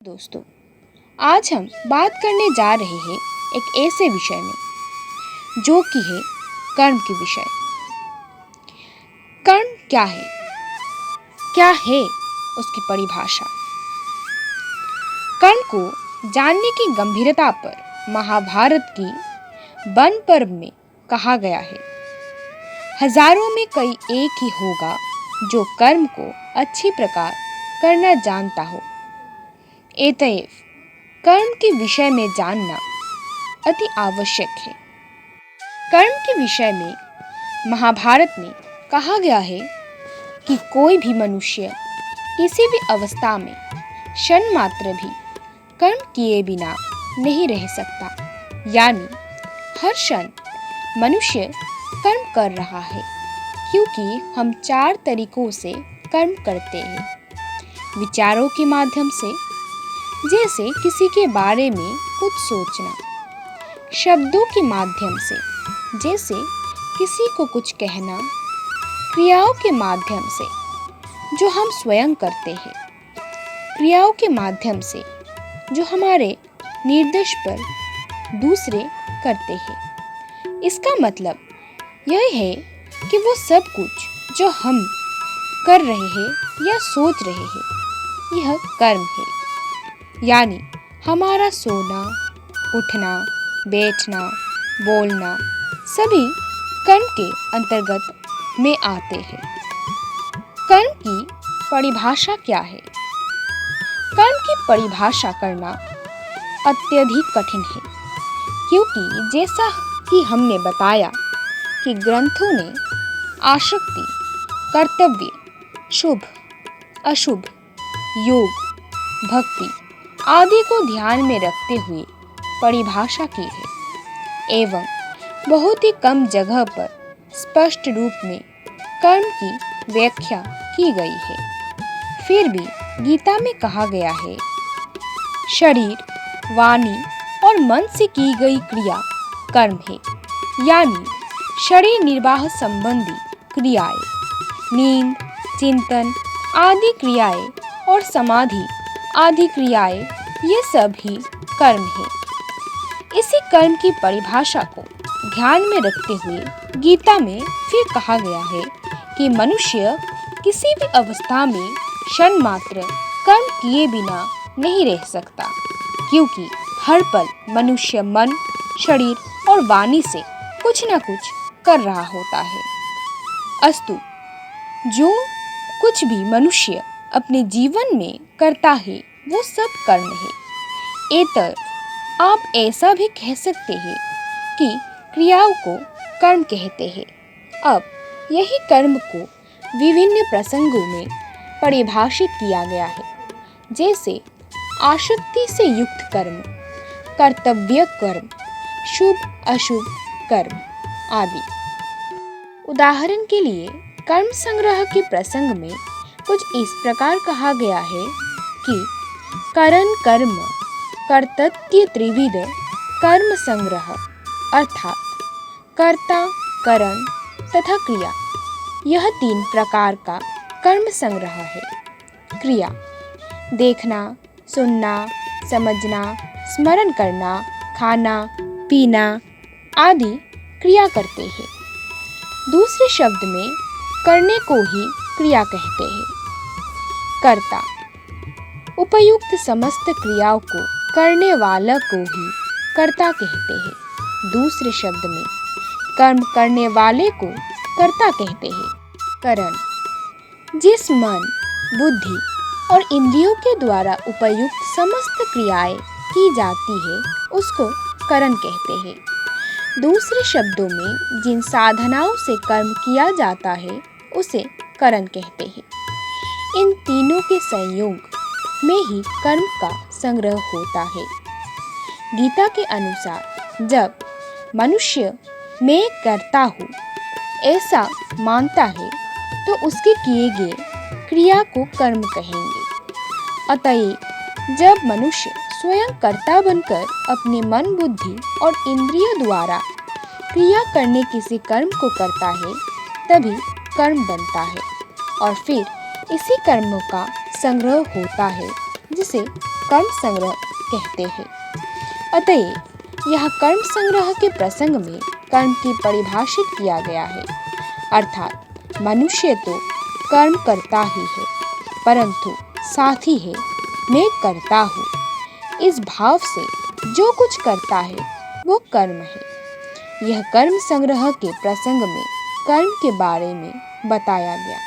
दोस्तों, आज हम बात करने जा रहे हैं एक ऐसे विषय में जो कि है कर्म के विषय। कर्म क्या है? क्या है उसकी परिभाषा? कर्म को जानने की गंभीरता पर महाभारत की वन पर्व में कहा गया है, हजारों में कोई एक ही होगा जो कर्म को अच्छी प्रकार करना जानता हो। अतएव कर्म के विषय में जानना अति आवश्यक है। कर्म के विषय में महाभारत में कहा गया है कि कोई भी मनुष्य किसी भी अवस्था में क्षण मात्र भी कर्म किए बिना नहीं रह सकता। यानी हर क्षण मनुष्य कर्म कर रहा है, क्योंकि हम 4 तरीकों से कर्म करते हैं। विचारों के माध्यम से, जैसे किसी के बारे में कुछ सोचना। शब्दों के माध्यम से, जैसे किसी को कुछ कहना। क्रियाओं के माध्यम से, जो हम स्वयं करते हैं। क्रियाओं के माध्यम से, जो हमारे निर्देश पर दूसरे करते हैं। इसका मतलब यह है कि वो सब कुछ जो हम कर रहे हैं या सोच रहे हैं, यह कर्म है। यानी हमारा सोना, उठना, बैठना, बोलना सभी कर्म के अंतर्गत में आते हैं। कर्म की परिभाषा क्या है? कर्म की परिभाषा करना अत्यधिक कठिन है, क्योंकि जैसा कि हमने बताया कि ग्रंथों ने आसक्ति, कर्तव्य, शुभ, अशुभ, योग, भक्ति आदि को ध्यान में रखते हुए परिभाषा की है एवं बहुत ही कम जगह पर स्पष्ट रूप में कर्म की व्याख्या की गई है। फिर भी गीता में कहा गया है, शरीर, वाणी और मन से की गई क्रिया कर्म है। यानी शरीर निर्वाह संबंधी क्रियाएं, नींद, चिंतन आदि क्रियाएं और समाधि आदि क्रियाएं, ये सब ही कर्म है। इसी कर्म की परिभाषा को ध्यान में रखते हुए गीता में फिर कहा गया है कि मनुष्य किसी भी अवस्था में क्षण मात्र कर्म किए बिना नहीं रह सकता, क्योंकि हर पल मनुष्य मन, शरीर और वाणी से कुछ न कुछ कर रहा होता है। अस्तु, जो कुछ भी मनुष्य अपने जीवन में करता है वो सब कर्म है। एतर आप ऐसा भी कह सकते हैं कि क्रियाओं को कर्म कहते हैं। अब यही कर्म को विभिन्न प्रसंगों में परिभाषित किया गया है, जैसे आसक्ति से युक्त कर्म, कर्तव्य कर्म, शुभ अशुभ कर्म आदि। उदाहरण के लिए कर्म संग्रह के प्रसंग में कुछ इस प्रकार कहा गया है कि करण कर्म कर्तृत्य त्रिविध कर्म संग्रह, अर्थात कर्ता, करण तथा क्रिया, यह 3 प्रकार का कर्म संग्रह है। क्रिया देखना, सुनना, समझना, स्मरण करना, खाना, पीना आदि क्रिया करते हैं। दूसरे शब्द में करने को ही क्रिया कहते हैं। कर्ता उपयुक्त समस्त क्रियाओं को करने वाला को ही कर्ता कहते हैं। दूसरे शब्द में कर्म करने वाले को कर्ता कहते हैं। करण जिस मन, बुद्धि और इंद्रियों के द्वारा उपयुक्त समस्त क्रियाएं की जाती है उसको करण कहते हैं। दूसरे शब्दों में जिन साधनाओं से कर्म किया जाता है उसे करण कहते हैं। इन तीनों के संयोग में ही कर्म का संग्रह होता है। गीता के अनुसार जब मनुष्य मैं करता हूँ ऐसा मानता है तो उसके किए गए क्रिया को कर्म कहेंगे। अतएव जब मनुष्य स्वयं कर्ता बनकर अपने मन, बुद्धि और इंद्रियों द्वारा क्रिया करने किसी कर्म को करता है तभी कर्म बनता है और फिर इसी कर्मों का संग्रह होता है जिसे कर्म संग्रह कहते हैं। अतएव यह कर्म संग्रह के प्रसंग में कर्म की परिभाषित किया गया है, अर्थात मनुष्य तो कर्म करता ही है, परंतु साथ ही है मैं करता हूँ, इस भाव से जो कुछ करता है वो कर्म है। यह कर्म संग्रह के प्रसंग में कर्म के बारे में बताया गया।